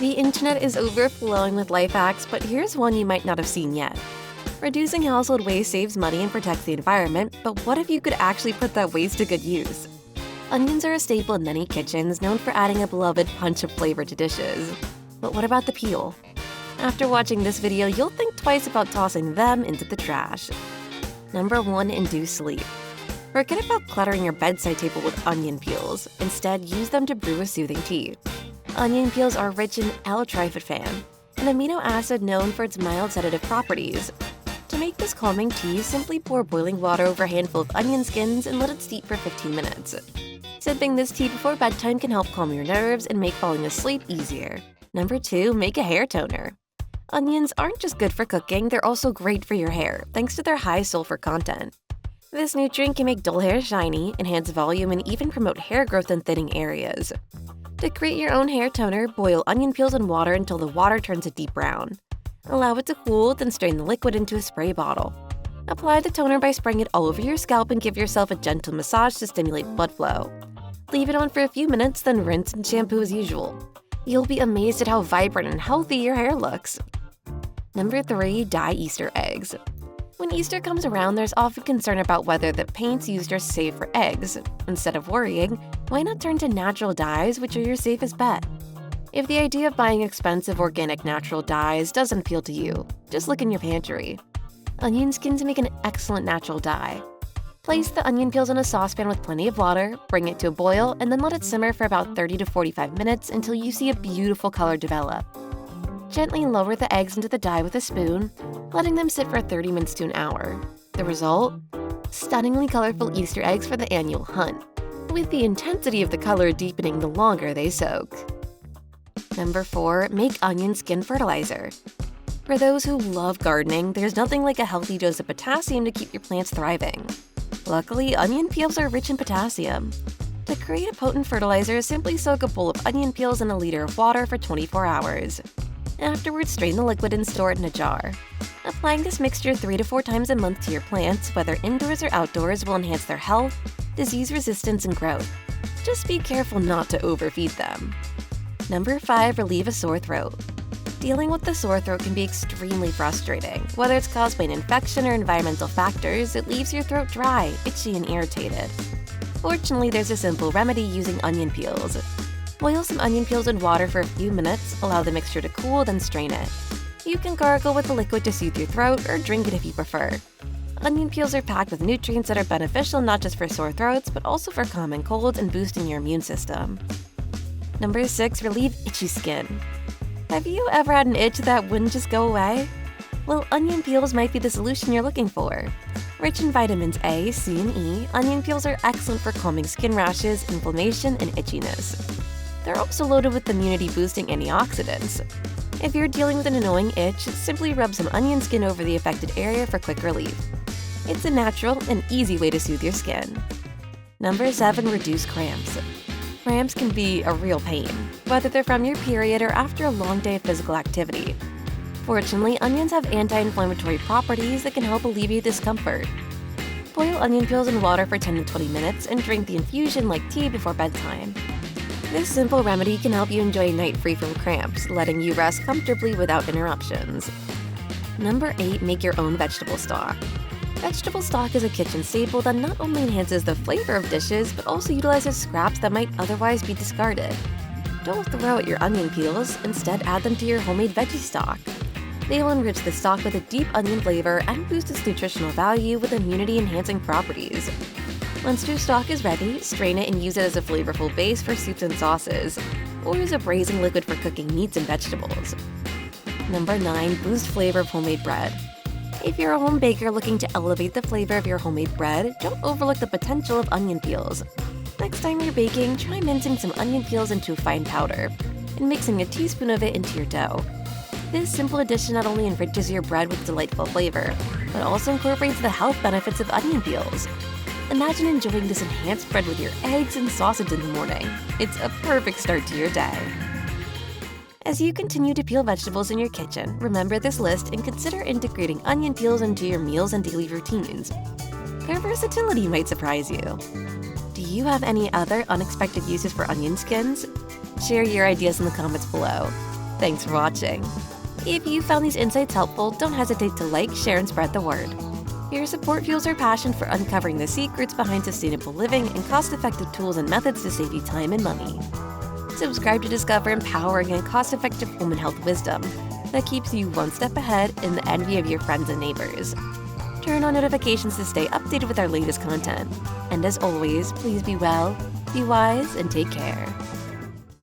The internet is overflowing with life hacks, but here's one you might not have seen yet. Reducing household waste saves money and protects the environment, but what if you could actually put that waste to good use? Onions are a staple in many kitchens, known for adding a beloved punch of flavor to dishes. But what about the peel? After watching this video, you'll think twice about tossing them into the trash. Number 1. Induce Sleep. Forget about cluttering your bedside table with onion peels. Instead, use them to brew a soothing tea. Onion peels are rich in L-tryptophan, an amino acid known for its mild sedative properties. To make this calming tea, simply pour boiling water over a handful of onion skins and let it steep for 15 minutes. Sipping this tea before bedtime can help calm your nerves and make falling asleep easier. Number 2. Make a hair toner. Onions aren't just good for cooking, they're also great for your hair, thanks to their high sulfur content. This nutrient can make dull hair shiny, enhance volume, and even promote hair growth in thinning areas. To create your own hair toner, boil onion peels in water until the water turns a deep brown. Allow it to cool, then strain the liquid into a spray bottle. Apply the toner by spraying it all over your scalp and give yourself a gentle massage to stimulate blood flow. Leave it on for a few minutes, then rinse and shampoo as usual. You'll be amazed at how vibrant and healthy your hair looks. Number 3. Dye Easter eggs. When Easter comes around, there's often concern about whether the paints used are safe for eggs. Instead of worrying, why not turn to natural dyes, which are your safest bet? If the idea of buying expensive organic natural dyes doesn't appeal to you, just look in your pantry. Onion skins make an excellent natural dye. Place the onion peels in a saucepan with plenty of water, bring it to a boil, and then let it simmer for about 30 to 45 minutes until you see a beautiful color develop. Gently lower the eggs into the dye with a spoon, letting them sit for 30 minutes to an hour. The result? Stunningly colorful Easter eggs for the annual hunt, with the intensity of the color deepening the longer they soak. Number 4. Make onion skin fertilizer. For those who love gardening, there's nothing like a healthy dose of potassium to keep your plants thriving. Luckily, onion peels are rich in potassium. To create a potent fertilizer, simply soak a bowl of onion peels in a liter of water for 24 hours. Afterwards, strain the liquid and store it in a jar. Applying this mixture 3 to 4 times a month to your plants, whether indoors or outdoors, will enhance their health, disease resistance, and growth. Just be careful not to overfeed them. Number 5. Relieve a sore throat. Dealing with the sore throat can be extremely frustrating. Whether it's caused by an infection or environmental factors, it leaves your throat dry, itchy, and irritated. Fortunately, there's a simple remedy using onion peels. Boil some onion peels in water for a few minutes, allow the mixture to cool, then strain it. You can gargle with the liquid to soothe your throat or drink it if you prefer. Onion peels are packed with nutrients that are beneficial not just for sore throats, but also for common colds and boosting your immune system. Number 6. Relieve itchy skin. Have you ever had an itch that wouldn't just go away? Well, onion peels might be the solution you're looking for. Rich in vitamins A, C, and E, onion peels are excellent for calming skin rashes, inflammation, and itchiness. They're also loaded with immunity-boosting antioxidants. If you're dealing with an annoying itch, simply rub some onion skin over the affected area for quick relief. It's a natural and easy way to soothe your skin. Number 7. Reduce cramps. Cramps can be a real pain, whether they're from your period or after a long day of physical activity. Fortunately, onions have anti-inflammatory properties that can help alleviate discomfort. Boil onion peels in water for 10 to 20 minutes and drink the infusion like tea before bedtime. This simple remedy can help you enjoy a night free from cramps, letting you rest comfortably without interruptions. Number 8. Make your own vegetable stock. Vegetable stock is a kitchen staple that not only enhances the flavor of dishes, but also utilizes scraps that might otherwise be discarded. Don't throw out your onion peels, instead add them to your homemade veggie stock. They will enrich the stock with a deep onion flavor and boost its nutritional value with immunity-enhancing properties. Once your stock is ready, strain it and use it as a flavorful base for soups and sauces, or as a braising liquid for cooking meats and vegetables. Number 9. Boost flavor of homemade bread. If you're a home baker looking to elevate the flavor of your homemade bread, don't overlook the potential of onion peels. Next time you're baking, try mincing some onion peels into a fine powder and mixing a teaspoon of it into your dough. This simple addition not only enriches your bread with delightful flavor, but also incorporates the health benefits of onion peels. Imagine enjoying this enhanced bread with your eggs and sausage in the morning. It's a perfect start to your day. As you continue to peel vegetables in your kitchen, remember this list and consider integrating onion peels into your meals and daily routines. Their versatility might surprise you. Do you have any other unexpected uses for onion skins? Share your ideas in the comments below. Thanks for watching. If you found these insights helpful, don't hesitate to like, share, and spread the word. Your support fuels our passion for uncovering the secrets behind sustainable living and cost-effective tools and methods to save you time and money. Subscribe to discover empowering and cost-effective home and health wisdom that keeps you one step ahead in the envy of your friends and neighbors. Turn on notifications to stay updated with our latest content. And as always, please be well, be wise, and take care.